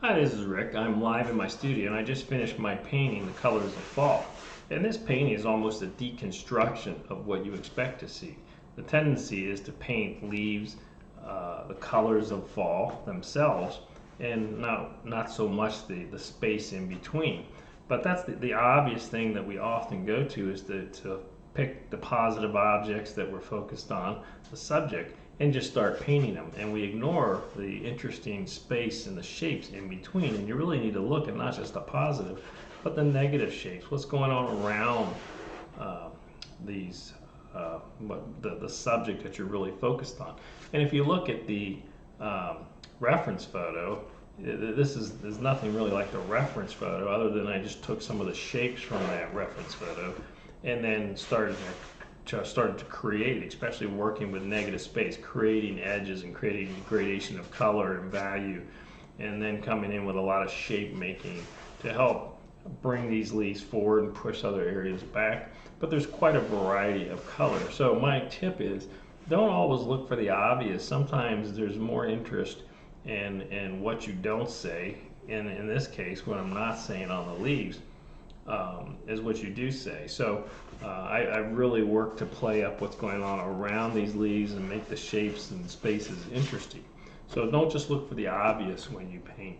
Hi, this is Rick. I'm live in my studio and I just finished my painting, The Colors of Fall. And this painting is almost a deconstruction of what you expect to see. The tendency is to paint leaves, the colors of fall themselves, and not so much the space in between. But that's the obvious thing that we often go to is to pick the positive objects that we're focused on, the subject, and just start painting them, and we ignore the interesting space and the shapes in between. And you really need to look at not just the positive but the negative shapes, what's going on around these the subject that you're really focused on. And if you look at the reference photo, there's nothing really like the reference photo other than I just took some of the shapes from that reference photo and then started to create, especially working with negative space, creating edges and creating gradation of color and value, and then coming in with a lot of shape making to help bring these leaves forward and push other areas back. But there's quite a variety of color. So my tip is don't always look for the obvious. Sometimes there's more interest in what you don't say. In this case, what I'm not saying on the leaves, is what you do say. So I really work to play up what's going on around these leaves and make the shapes and spaces interesting. So don't just look for the obvious when you paint.